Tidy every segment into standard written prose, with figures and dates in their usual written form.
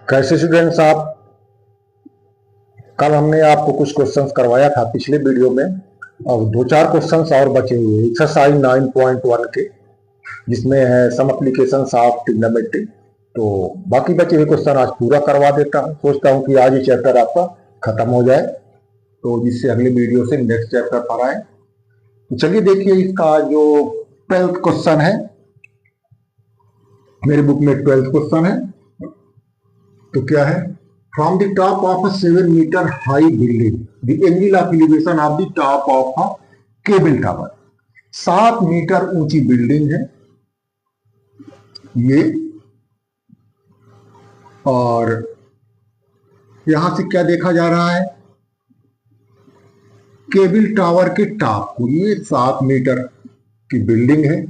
कैसे स्टूडेंट्स आप। कल हमने आपको कुछ क्वेश्चंस करवाया था पिछले वीडियो में, और दो चार क्वेश्चंस और बचे हुए एक्सरसाइज 9.1 के, जिसमें है सम एप्लीकेशंस ऑफ ट्रिग्नोमेट्री। तो बाकी बचे हुए क्वेश्चन आज पूरा करवा देता हूँ। सोचता हूँ कि आज ये चैप्टर आपका खत्म हो जाए, तो जिससे अगले वीडियो से नेक्स्ट चैप्टर पर आए। तो चलिए देखिए, इसका जो 12th क्वेश्चन है, मेरे बुक में 12th क्वेश्चन है। तो क्या है? From the top of a 7 metre high building the angle of elevation of the top of a cable tower. 7 metre ऊंची बिल्डिंग है ये, और यहां से क्या देखा जा रहा है? केबल टावर के टॉप को, ये 7 मीटर की बिल्डिंग है,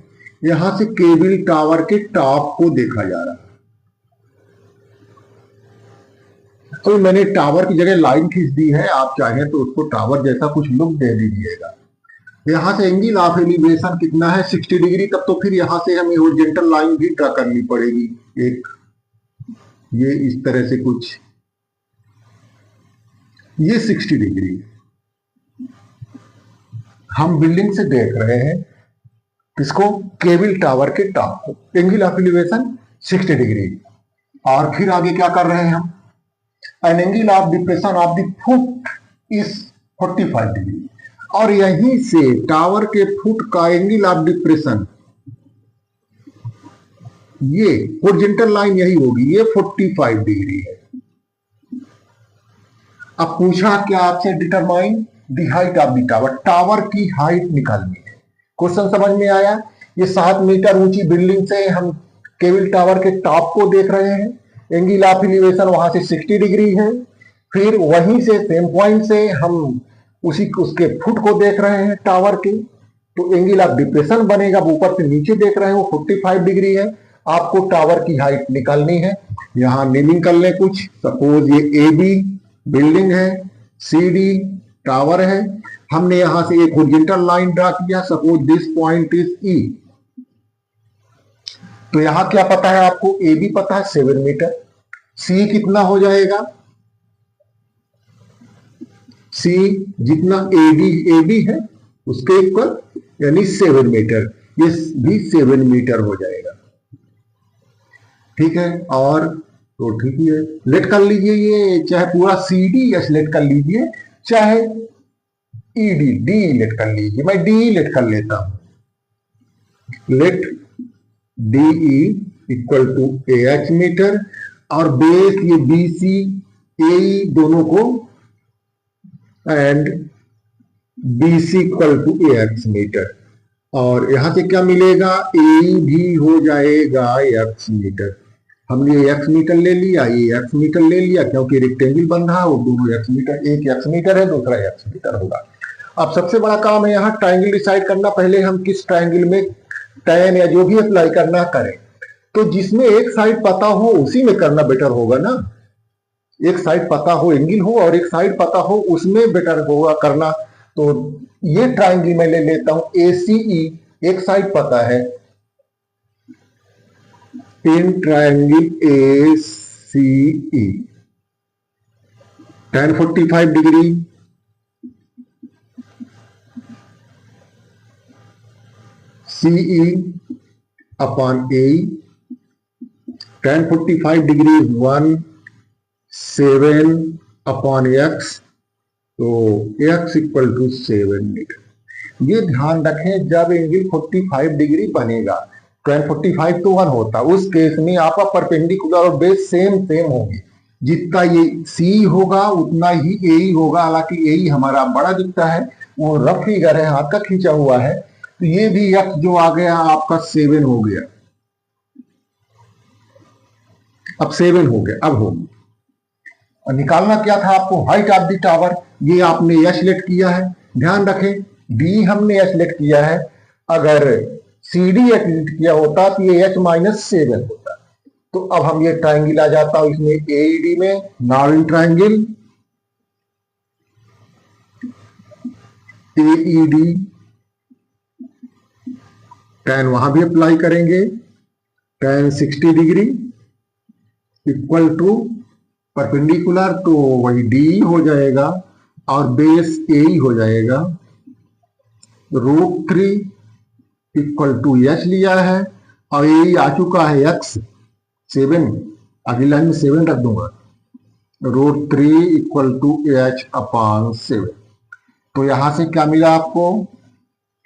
यहां से केबल टावर के टॉप को देखा जा रहा है। तो मैंने टावर की जगह लाइन खींच दी है, आप चाहें तो उसको टावर जैसा कुछ लुक दे दीजिएगा। यहां से एंगल ऑफ एलिवेशन कितना है? 60 डिग्री। तब तो फिर यहां से हमें हॉरिजॉन्टल लाइन भी ड्रा करनी पड़ेगी एक, ये इस तरह से कुछ, ये 60 डिग्री हम बिल्डिंग से देख रहे हैं। किसको? केबल टावर के टॉप को। Angle of elevation 60 degree. और फिर आगे क्या कर रहे हैं हम? An angle of depression of the foot is 45 degree, और यहीं से टावर के फुट का एंगल ऑफ डिप्रेशन, ये हॉरिजॉन्टल लाइन यही होगी, ये 45 डिग्री है। अब पूछा क्या आपसे? Determine the height of the tower. Tower की हाइट निकालनी है। क्वेश्चन समझ में आया? ये 7 मीटर ऊंची बिल्डिंग से हम केबल टावर के टॉप को देख रहे हैं, एंगल ऑफ एलिवेशन वहां से 60 डिग्री है। फिर वहीं से सेम पॉइंट से हम उसके फुट को देख रहे हैं टावर के, तो एंगल ऑफ डिप्रेशन बनेगा, ऊपर से नीचे देख रहे हैं, वो 45 डिग्री है। आपको टावर की हाइट निकालनी है। यहां नेमिंग कर ले कुछ। सपोज ये ए बी बिल्डिंग है, सी डी टावर है। हमने यहां से एक हॉरिजॉन्टल लाइन ड्रा किया, सपोज दिस पॉइंट इज ई। तो यहां क्या पता है आपको? ए बी पता है 7 मीटर। सी कितना हो जाएगा? सी जितना ए बी है उसके इक्वल, यानी 7 मीटर। ये भी 7 मीटर हो जाएगा। ठीक है, और तो ठीक ही है। लेट कर लीजिए, ये चाहे पूरा सी डी या लेट कर लीजिए, चाहे ई डी डी लेट कर लीजिए। मैं डी लेट कर लेता हूं। Let DE equal to AH metre, और बेस ये BC AE दोनों को, and BC equal to AX metre. और यहां से क्या मिलेगा? AE भी हो जाएगा X मीटर। हमने X मीटर ले लिया, ये X मीटर ले लिया, क्योंकि रेक्टेंगल बन रहा है, वो दोनों X मीटर, एक X मीटर है, दूसरा X मीटर होगा। अब सबसे बड़ा काम है यहाँ ट्राइंगल डिसाइड करना। पहले हम किस ट्राइंगल में टैन या जो भी अप्लाई करना करें, तो जिसमें एक साइड पता हो उसी में करना बेटर होगा ना। एक साइड पता हो एंगल हो, और एक साइड पता हो, उसमें बेटर होगा करना। तो ये ट्राइंगल मैं ले लेता हूं ACE, एक साइड पता है। In triangle ACE tan 45 degree, CE upon AE, tan 45 degree 17 upon X, तो X इक्वल टू 7 मीटर। ये ध्यान रखें, जब एंगल 45 डिग्री बनेगा, tan 45 तो 1 होता, उस केस में आपका परपेंडिकुलर और बेस सेम होगी। जितना ये C होगा उतना ही AE होगा। हालांकि AE हमारा बड़ा दिखता है, वो रफ फिगर है, हाथ का खींचा हुआ है। तो ये भी X जो आ गया आपका 7 हो गया। अब 7 हो गया। अब होगी, और निकालना क्या था आपको? Height of the tower. ये आपने H लेट किया है, ध्यान रखें। D हमने H लेट किया है। अगर CD H लेट किया होता तो ये H माइनस 7 होता। तो अब हम ये ट्राइंगल आ जाता हूं इसमें AED में। Now in triangle AED, tan वहां भी अप्लाई करेंगे, tan 60 degree, equal to perpendicular, तो वही डी हो जाएगा और बेस ए ही हो जाएगा। √3 इक्वल टू एच लिया है और ए आ चुका है एक्स 7, अगली लाइन में 7 रख दूंगा। √3 इक्वल टू एच अपॉन 7। तो यहां से क्या मिला आपको,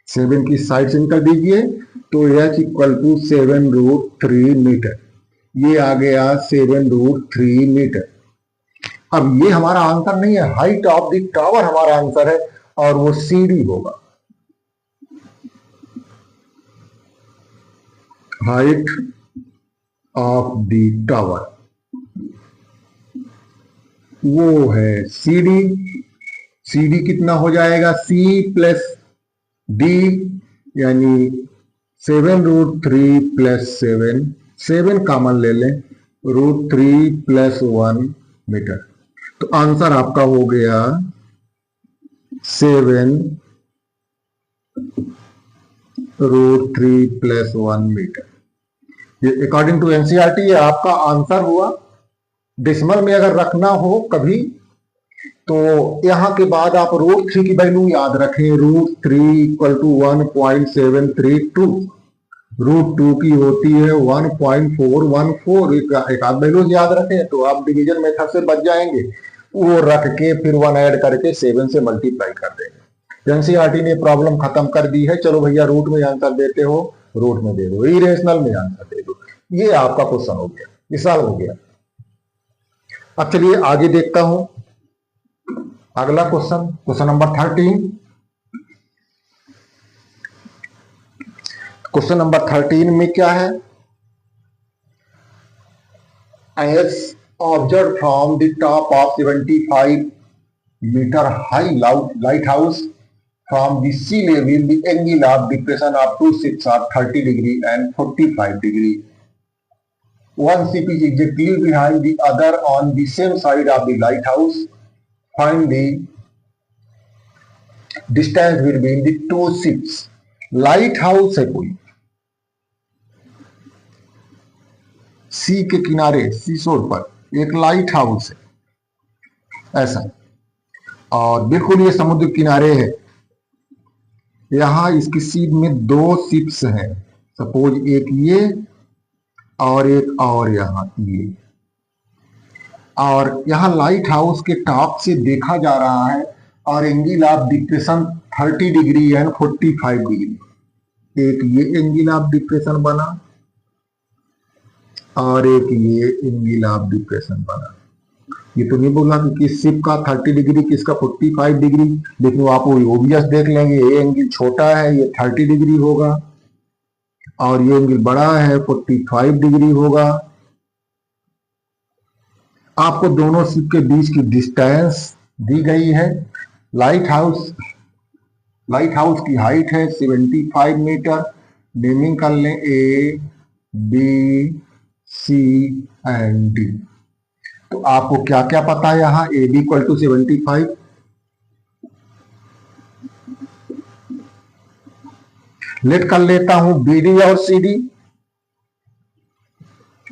7 की साइड से निकल दीजिए, तो एच इक्वल टू 7√3 मीटर। ये आ गया 7√3 मीटर। अब ये हमारा आंसर नहीं है, हाइट ऑफ द टावर हमारा आंसर है और वो सीडी होगा। हाइट ऑफ द टावर वो है सीडी। सीडी कितना हो जाएगा, सी प्लस डी यानी 7√3 प्लस 7, 7 कॉमन ले लें, √3 प्लस 1 मीटर। तो आंसर आपका हो गया 7√3 प्लस 1 मीटर। ये अकॉर्डिंग टू एनसीईआरटी ये आपका आंसर हुआ। डेसिमल में अगर रखना हो कभी तो यहां के बाद आप √3 की वैल्यू याद रखें, √3 इक्वल टू 1.732। √2 की होती है 1.414। एक आध वैल्यू याद रखें तो आप डिवीजन मेथड से बच जाएंगे। वो रख के फिर 1 ऐड करके 7 से मल्टीप्लाई कर देंगे। एनसीईआरटी ने प्रॉब्लम खत्म कर दी है। चलो भैया रूट में आंसर देते हो, रूट में दे दो, इरेशनल में आंसर दे दो। ये आपका क्वेश्चन हो गया, इस साल हो गया। अब चलिए आगे देखता हूं अगला question, question number 13। Question number 13 में क्या है, as observe from the top of 75 metre high lighthouse from the sea level, the angle of depression of two ships are 30 degree and 45 degree. One ship is exactly behind the other on the same side of the lighthouse. Find the distance between the two ships. Lighthouse है कोई, सी के किनारे, सी शोर पर एक light house है ऐसा, और बिल्कुल ये समुद्र किनारे है। यहां इसकी सीट में 2 शिप्स हैं, सपोज एक ये और एक और यहां ये, और यहां लाइट हाउस के टॉप से देखा जा रहा है और angle of depression 30 degree and 45 degree. एक ये एंगल ऑफ डिप्रेशन बना और एक ये एंगल ऑफ डिप्रेशन बना। ये तो नहीं बोला कि किस शिप का 30 डिग्री किसका 45 डिग्री, लेकिन आप ओबियस देख लेंगे, ये एंगल छोटा है ये 30 डिग्री होगा और ये एंगल बड़ा है 45 डिग्री होगा। आपको दोनों शिप के बीच की डिस्टेंस दी गई है। लाइट हाउस की हाइट है 75 मीटर। नेमिंग कर लें A B C and D. तो आपको क्या क्या पता है यहां, A B equal to 75, let कर लेता हूं बी डी और C D.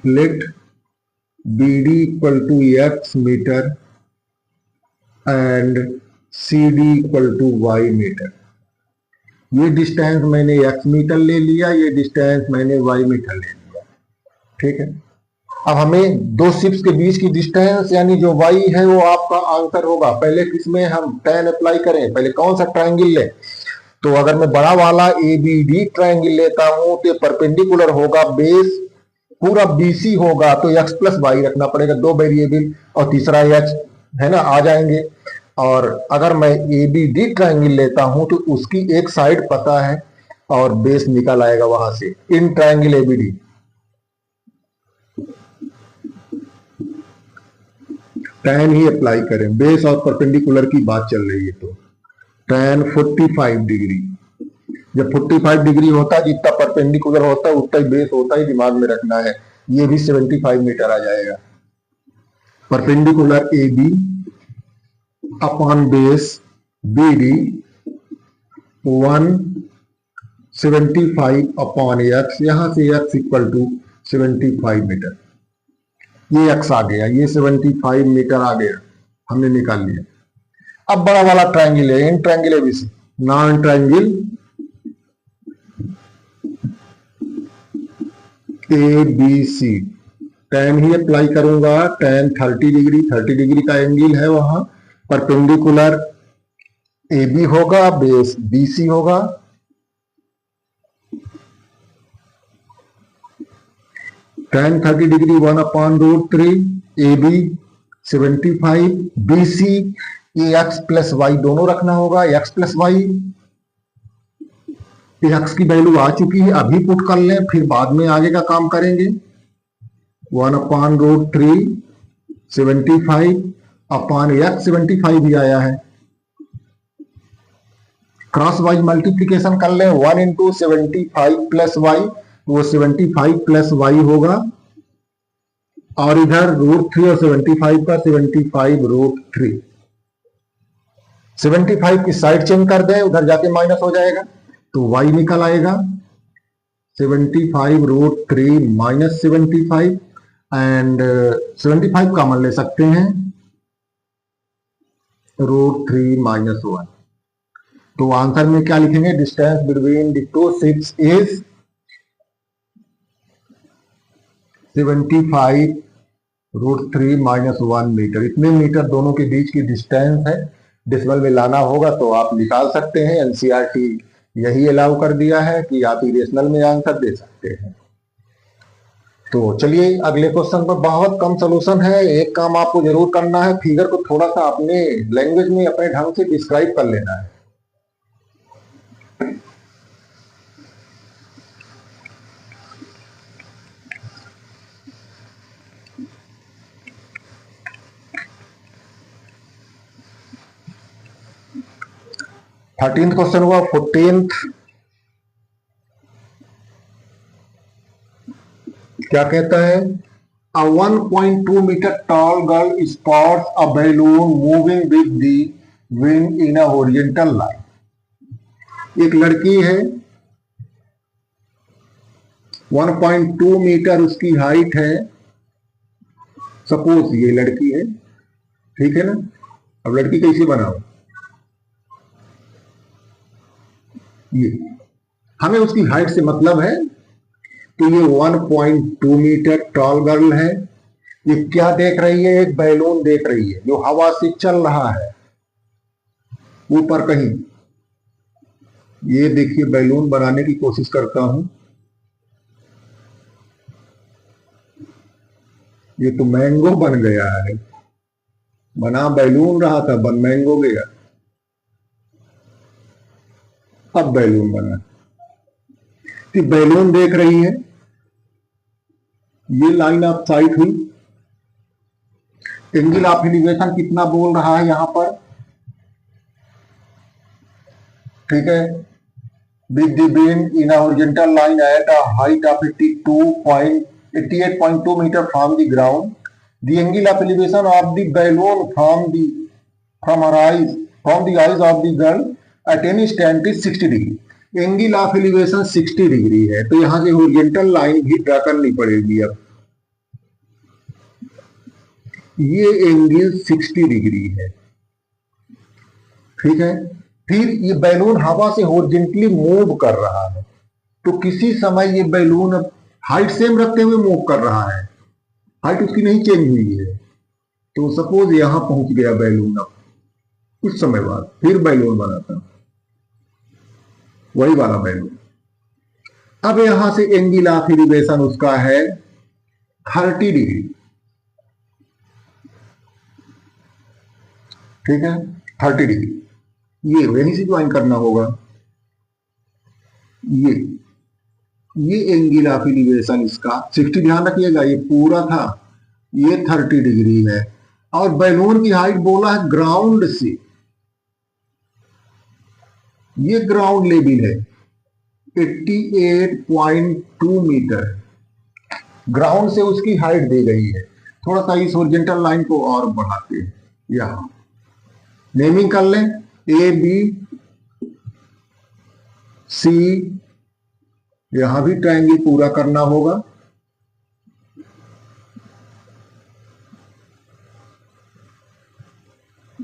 Let B D equal to X metre and C D equal to Y metre. ये डिस्टेंस मैंने एक्स मीटर ले लिया, ये डिस्टेंस मैंने वाई मीटर ले लिया, ठीक है। अब हमें 2 शिप्स के बीच की डिस्टेंस यानी जो y है वो आपका आंसर होगा। पहले किसमें हम tan अप्लाई करें, पहले कौन सा ट्रायंगल ले, तो अगर मैं बड़ा वाला ABD ट्रायंगल लेता हूं तो परपेंडिकुलर होगा, बेस पूरा BC होगा, तो x प्लस वाई रखना पड़ेगा, 2 वेरिएबल और तीसरा h है ना आ जाएंगे। और अगर मैं ABD ट्रायंगल लेता हूं तो उसकी एक साइड पता है और बेस निकल आएगा वहां से, इन ट्रायंगल ABD। tan ही अप्लाई करें, बेस और परपेंडिकुलर की बात चल रही है तो tan 45 डिग्री। जब 45 डिग्री होता है जितना परपेंडिकुलर होता है उतना ही बेस होता है, दिमाग में रखना है। ये भी 75 मीटर आ जाएगा। Perpendicular A B upon base B D 175 upon X, यहां से एक्स इक्वल टू 75 मीटर। ये एक्स आ गया, ये 75 मीटर आ गया, हमने निकाल लिया। अब बड़ा वाला ट्रायंगल है, in triangle ABC, now triangle A B C, tan ही अप्लाई करूंगा, tan 30 डिग्री, 30 डिग्री का एंगल है वहां, परपेंडिकुलर ए बी होगा, बेस बी सी होगा, tan 30 degree 1/√3, A B 75, B C, ये एक्स प्लस वाई दोनों रखना होगा, एक्स प्लस वाई, एक्स की वैल्यू आ चुकी है, अभी पुट कर लें, फिर बाद में आगे का काम करेंगे। 1/√3 75 अपॉन एक्स 75 भी आया है, क्रॉस वाइज मल्टीप्लीकेशन कर लें, 1 इंटू 75 प्लस वाई, वो 75 प्लस वाई होगा, और इधर √3 और 75 का 75√3, 75 की साइड चेंज कर दें, उधर जाके माइनस हो जाएगा, तो y निकल आएगा 75√3 माइनस 75, एंड 75 कॉमन ले सकते हैं, √3 माइनस 1, तो आंसर में क्या लिखेंगे, distance between the two ships is 75√3 minus 1 metre, इतने मीटर दोनों के बीच की डिस्टेंस है, डेसिमल में लाना होगा तो आप निकाल सकते हैं, एनसीईआरटी यही अलाउ कर दिया है कि आप इरेशनल में आंसर दे सकते हैं। तो चलिए अगले क्वेश्चन पर, बहुत कम सोल्यूशन है, एक काम आपको जरूर करना है, फिगर को थोड़ा सा अपने लैंग्वेज में अपने ढंग से डिस्क्राइब कर लेना है। थर्टींथ क्वेश्चन हुआ, 14th क्या कहता है, a 1.2 meter tall girl spots a balloon moving with the wind in a horizontal line। एक लड़की है, 1.2 मीटर उसकी हाइट है, सपोज ये लड़की है, ठीक है ना। अब लड़की कैसे बनाओ, ये हमें उसकी हाइट से मतलब है, तो ये 1.2 मीटर टॉल गर्ल है, ये क्या देख रही है, एक बैलून देख रही है जो हवा से चल रहा है ऊपर कहीं। ये देखिए बैलून बनाने की कोशिश करता हूं, ये तो मैंगो बन गया है, बना बैलून रहा था, बन मैंगो गया, अब बैलून बना। तो बैलून देख रही है, ये लाइन ऑफ साइट हुई, एंगल ऑफ एलिवेशन कितना बोल रहा है यहां पर, ठीक है, with the wind in a horizontal line at a height of 88.2 metre from the ground, the angle of elevation of the balloon from the eyes of the girl at any stand is 60 degree. Angle of elevation 60 degree है, तो यहां से horizontal line भी draw करनी पड़ेगी। अब ये angle 60 degree है, ठीक है। फिर ये बैलून हवा से हॉरिजॉन्टली मूव कर रहा है, तो किसी समय ये बैलून अब हाइट सेम रखते हुए मूव कर रहा है, हाइट उसकी नहीं चेंज हुई है। तो सपोज यहां पहुंच गया बैलून, अब कुछ समय बाद फिर बैलून बना था, वही वाला बैलून। अब यहां से एंगल ऑफ एलिवेशन उसका है 30 डिग्री, ठीक है, 30 डिग्री। ये वहीं से ज्वाइन करना होगा, ये एंगल ऑफ एलिवेशन इसका 60, ध्यान रखिएगा, ये पूरा था, ये 30 डिग्री है, और बैलून की हाइट बोला है ग्राउंड से, ये ग्राउंड लेवल है 88.2 मीटर, ग्राउंड से उसकी हाइट दी गई है। थोड़ा सा इस हॉरिजॉन्टल लाइन को और बढ़ाते हैं, यहां नेमिंग कर लें, ए बी सी, यहां भी ट्रायंगल पूरा करना होगा,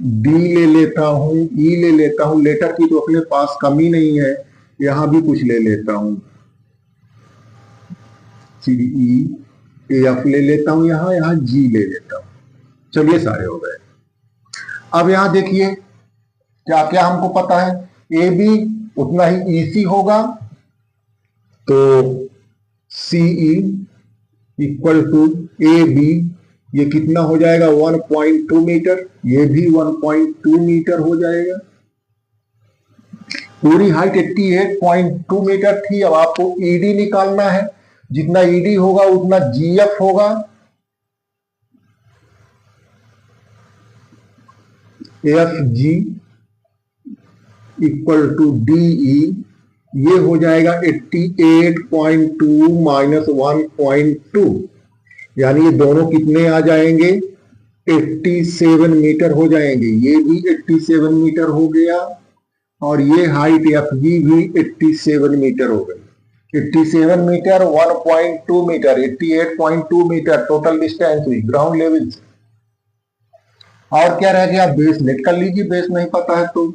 डी ले लेता हूं, ई ले लेता हूं, लेटर की तो अपने पास कमी नहीं है, यहां भी कुछ ले लेता हूं, सी ई एफ ले लेता हूं, यहां जी ले लेता हूं। चलिए सारे हो गए। अब यहां देखिए क्या क्या हमको पता है, ए बी उतना ही ई सी होगा, तो CE equal to A B, ये कितना हो जाएगा 1.2 मीटर, ये भी 1.2 मीटर हो जाएगा। पूरी हाइट 88.2 मीटर थी। अब आपको ईडी निकालना है, जितना ईडी होगा उतना जीएफ होगा, F G equal to DE, ये हो जाएगा 88.2 माइनस 1.2, यानी ये दोनों कितने आ जाएंगे 87 मीटर हो जाएंगे। ये भी 87 मीटर हो गया और ये हाइट एफ जी भी 87 मीटर हो गई। 87 metre 1.2 metre 88.2 metre total distance हुई ग्राउंड लेवल से। और क्या रह गया, बेस लेट कर लीजिए, बेस नहीं पता है तो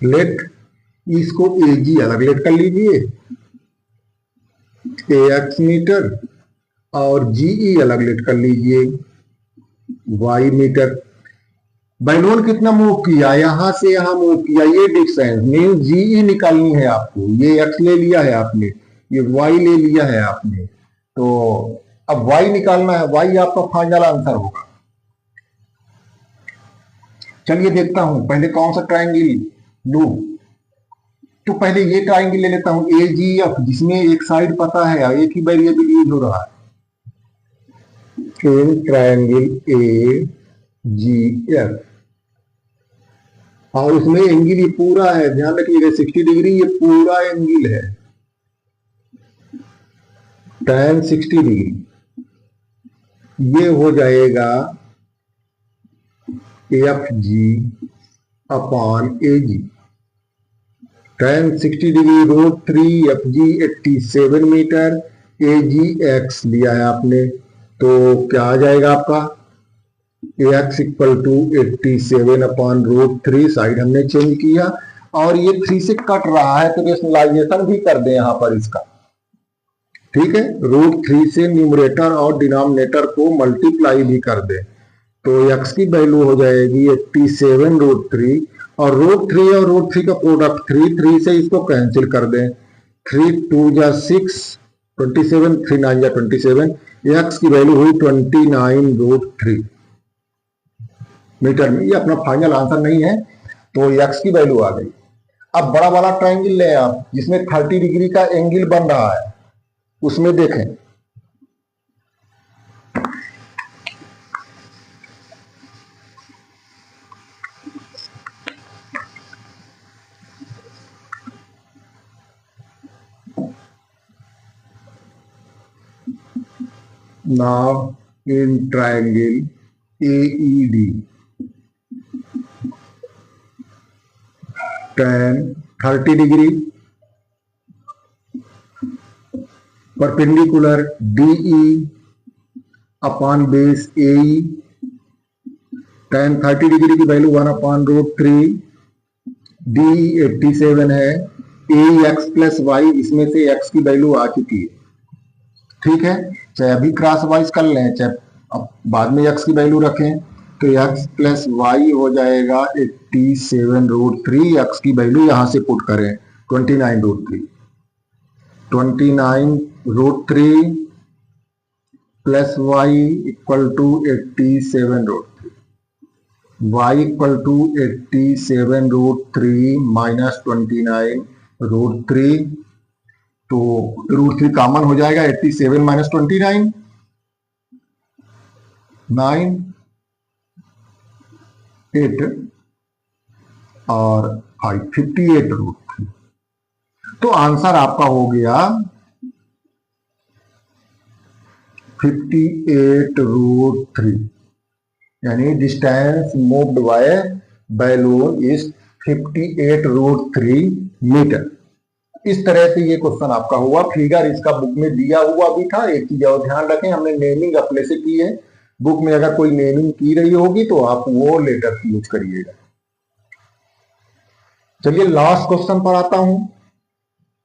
लेट इसको एजी अलग लेट कर लीजिए, एक्स मीटर, और जीई अलग लेट कर लीजिए वाई मीटर। बैलून कितना मूव किया, यहां से यहां मूव किया, ये डिस्टेंस मीन जीई निकालनी है आपको। ये एक्स ले लिया है आपने, ये वाई ले लिया है आपने, तो अब वाई निकालना है, वाई आपका फाइनल आंसर होगा। चलिए देखता हूं पहले कौन सा ट्रायंगल लू, तो पहले ये ट्रायंगल ले लेता हूं ए जी एफ, जिसमें एक साइड पता है, एक ही वेरिएबल यूज हो रहा है। In triangle A ji F, और उसमें एंगल ये पूरा है, ध्यान रखिएगा 60 डिग्री, ये पूरा एंगल है tan 60 डिग्री, ये हो जाएगा F G upon A G. tan 60 degree root 3, F G 87 meter, A G X लिया है आपने, तो क्या आ जाएगा आपका X equal to 87 upon root 3, side हमने चेंज किया, और ये 3 से कट रहा है तो रेशनलाइजेशन भी कर दे यहां पर इसका, ठीक है। रूट 3 से न्यूमरेटर और डिनोमिनेटर को मल्टीप्लाई भी कर दे, तो एक्स की वैल्यू हो जाएगी 87 रूट 3, और रूट 3 और रूट 3 का प्रोडक्ट 3 से इसको कैंसिल कर दें, 3 2 जा 6, 27, 3 9 जा 27, एक्स की वैल्यू हुई 29 रूट 3 मीटर में। ये अपना फाइनल आंसर नहीं है, तो एक्स की वैल्यू आ गई। अब बड़ा वाला ट्रायंगल लें आप, जिसमें 30 डिग्री का एंगल बन रहा है, उसमें देखें now in triangle AED tan 30 degree perpendicular DE upon base AE, tan 30 degree की वैल्यू 1 अपॉन रूट 3, DE 87 है, AE x प्लस वाई, इसमें से x की वैल्यू आ चुकी है, ठीक है। चाहे अभी क्रॉस वाइज कर लें, चाहे अब बाद में x की वैल्यू रखें, तो x प्लस वाई हो जाएगा 87 रूट 3, x की वैल्यू यहां से पुट करें 29 root 3, 29 root 3 plus Y equal to 87 root 3, Y equal to 87 root 3 minus 29 root 3, तो रूट 3 कॉमन हो जाएगा, 87 माइनस 29 9 8 और 5 58 रूट 3, तो आंसर आपका हो गया 58 रूट 3, यानी distance moved by balloon is 58 root 3 metre. इस तरह से ये क्वेश्चन आपका हुआ। फिगर इसका बुक में दिया हुआ भी था। एक चीज और ध्यान रखें, हमने नेमिंग अपने से की है, बुक में अगर कोई नेमिंग की रही होगी तो आप वो लेटर यूज करिएगा। चलिए लास्ट क्वेश्चन पर आता हूं,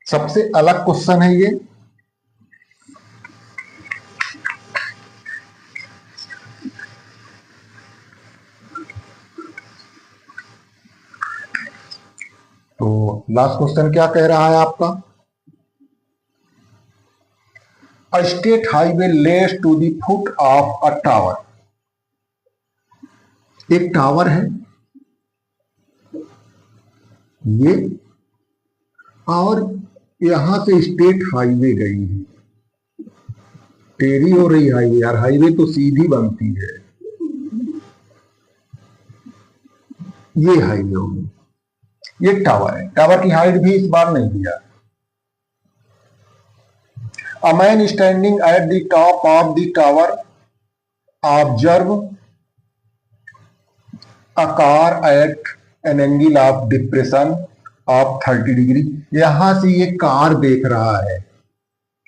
सबसे अलग क्वेश्चन है ये। तो लास्ट क्वेश्चन क्या कह रहा है आपका, a state highway leads to the foot of a tower. एक टावर है ये, और यहां से स्टेट हाईवे गई है, टेढ़ी हो रही हाईवे, यार हाईवे तो सीधी बनती है, ये हाईवे होगी, ये टावर है। टावर की हाइट भी इस बार नहीं दिया। A man standing at the top of the tower observe a car at an angle of depression of 30 degree. यहां से ये कार देख रहा है,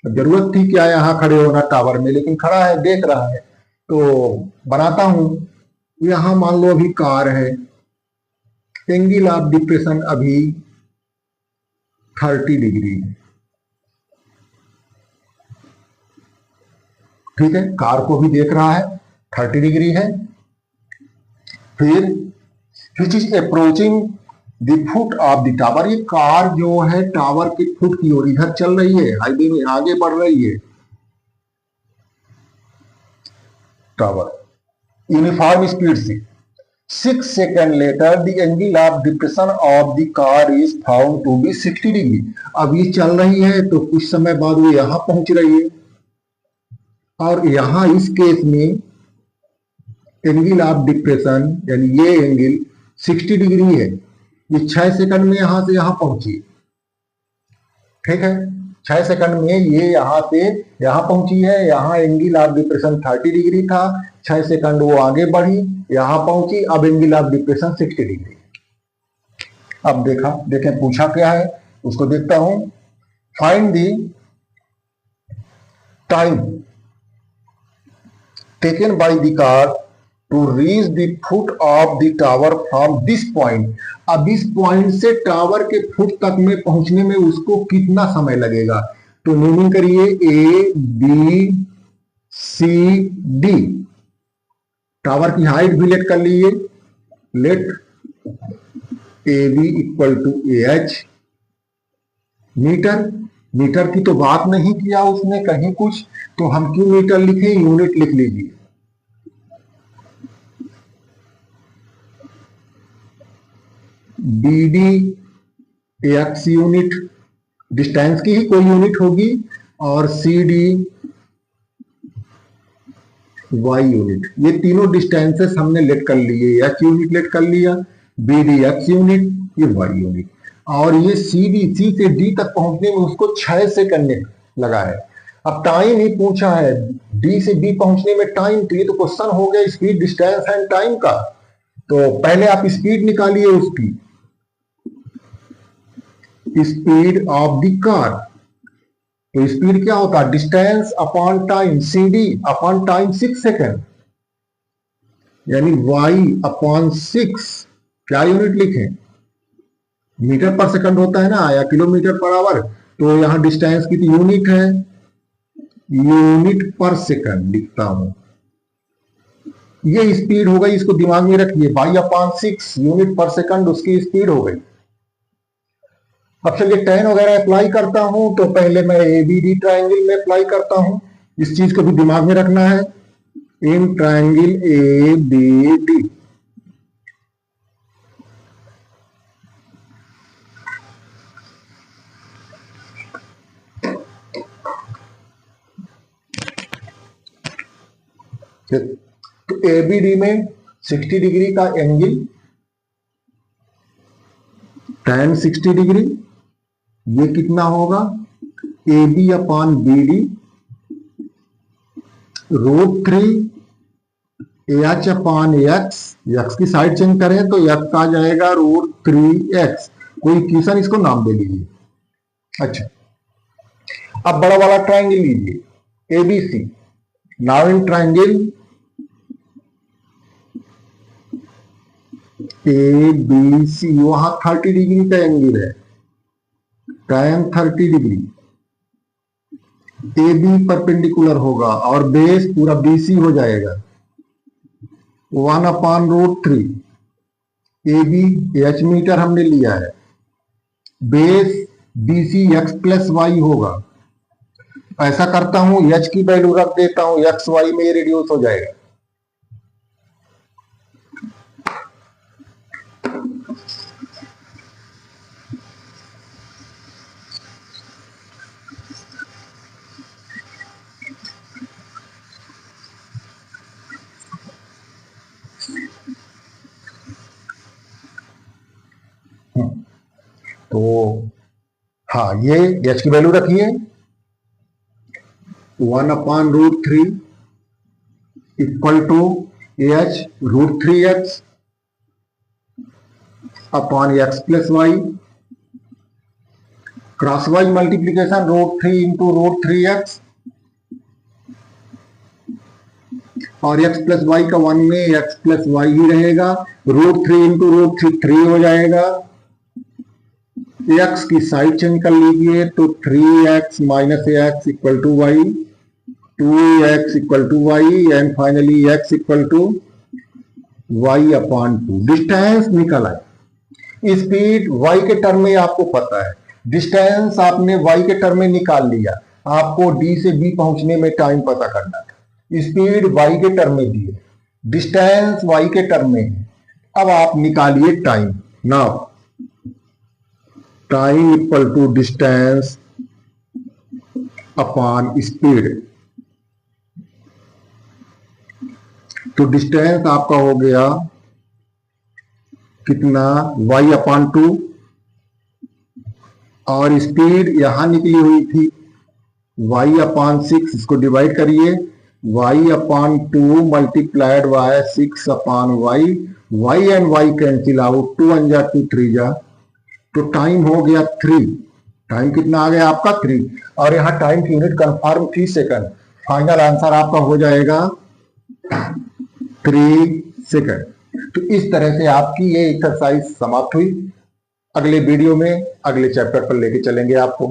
जरूरत थी क्या यहां खड़े होना टावर में, लेकिन खड़ा है देख रहा है। तो बनाता हूं, यहां मान लो अभी कार है, एंगल ऑफ डिप्रेशन अभी 30 डिग्री है, ठीक है, कार को भी देख रहा है 30 डिग्री है। फिर which is approaching the foot of the tower, ये कार जो है टावर के फुट की ओर इधर चल रही है, हाईवे में आगे बढ़ रही है टावर यूनिफॉर्म स्पीड से। 6 second later the angle of depression of the car is found to be 60 degree. अब ये चल रही है तो कुछ समय बाद वो यहां पहुंच रही है, और यहां इस केस में एंगल ऑफ डिप्रेशन यानी ये एंगल 60 डिग्री है। ये 6 सेकंड में यहां से यहां पहुंची, ठीक है, 6 सेकंड में ये यहां से यहां पहुंची है। यहां एंगल ऑफ डिप्रेशन 30 डिग्री था, 6 सेकंड वो आगे बढ़ी, यहां पहुंची, अब एंगल ऑफ डिप्रेशन 60 डिग्री। अब देखें पूछा क्या है, उसको देखता हूं। Find the time taken by the car to reach the foot of the tower from this point। अब इस पॉइंट से टावर के फुट तक में पहुंचने में उसको कितना समय लगेगा, तो नेमिंग करिए A B C D. Tower की हाइट भी लेट कर लीजिए, let A B equal to A H metre. Metre की तो बात नहीं किया उसने कहीं कुछ, तो हम क्यों मीटर लिखे, यूनिट लिख लीजिए। D D x unit, distance की ही कोई यूनिट होगी, और सी डी वाई यूनिट। ये तीनों डिस्टेंसेस हमने लेट कर लिए, एक्स यूनिट लेट कर लिया, बी डी एक्स यूनिट, ये वाई यूनिट, और ये सी डी, सी से डी तक पहुंचने में उसको 6 सेकंड लगा है। अब टाइम ही पूछा है, डी से बी पहुंचने में टाइम, तो ये तो क्वेश्चन हो गया स्पीड डिस्टेंस एंड टाइम का। तो पहले आप स्पीड निकालिए उसकी, स्पीड ऑफ द कार। तो स्पीड क्या होता है, distance upon time, C D upon time 6 second, यानी वाई अपॉन 6, क्या यूनिट लिखें, मीटर पर सेकंड होता है ना, या किलोमीटर पर आवर। तो यहां डिस्टेंस की यूनिट है, यूनिट पर सेकंड लिखता हूं। ये स्पीड हो गई, इसको दिमाग में रखिए, वाई अपॉन 6 यूनिट पर सेकंड उसकी स्पीड हो गई। अब चलिए टेन वगैरह अप्लाई करता हूं, तो पहले मैं एबीडी ट्रायंगल में अप्लाई करता हूं, इस चीज को भी दिमाग में रखना है। In triangle A B D, तो एबीडी में 60 डिग्री का एंगल, tan 60 डिग्री, ये कितना होगा, A B upon B D √3 H upon X. X की साइड चेंज करें तो एक्स आ जाएगा √3x। कोई इक्वेशन इसको नाम दे लीजिए। अच्छा, अब बड़ा वाला ट्राइंगल लीजिए एबीसी। Now in triangle A B C, वहां 30 डिग्री का एंगल है, tan 30 degree, A B perpendicular होगा और बेस पूरा बीसी हो जाएगा 1/√3। ए बी एच मीटर हमने लिया है, base BC X plus Y होगा। ऐसा करता हूं, एच की वैल्यू रख देता हूं, एक्स वाई में रिड्यूस हो जाएगा। तो हाँ, ये एच की वैल्यू रखिए 1/√3 equal to H √3x upon X plus Y, cross Y multiplication √3 into √3x, और x प्लस वाई का 1 में x प्लस वाई ही रहेगा, √3 इंटू √3 3 हो जाएगा। x की साइड चेंज कर लीजिए तो 3x minus X equal to Y, 2x equal to Y and finally x equal to Y upon 2। Distance निकल आए। स्पीड y के टर्म में आपको पता है, डिस्टेंस आपने y के टर्म में निकाल लिया, आपको d से b पहुंचने में टाइम पता करना था। स्पीड y के टर्म में दी है, डिस्टेंस y के टर्म में है। अब आप निकालिए time. Now time equal to distance upon speed, तो डिस्टेंस आपका हो गया कितना, y/2, और स्पीड यहां निकली हुई थी y/6, इसको डिवाइड करिए, y/2 multiplied by 6/y, y and y cancel out, 2 × 2 3 जा, तो टाइम हो गया 3। टाइम कितना आ गया आपका 3, और यहां टाइम की unit confirm 3 second. Final answer आपका हो जाएगा 3 सेकंड। तो इस तरह से आपकी ये एक्सरसाइज समाप्त हुई। अगले वीडियो में अगले चैप्टर पर लेके चलेंगे आपको।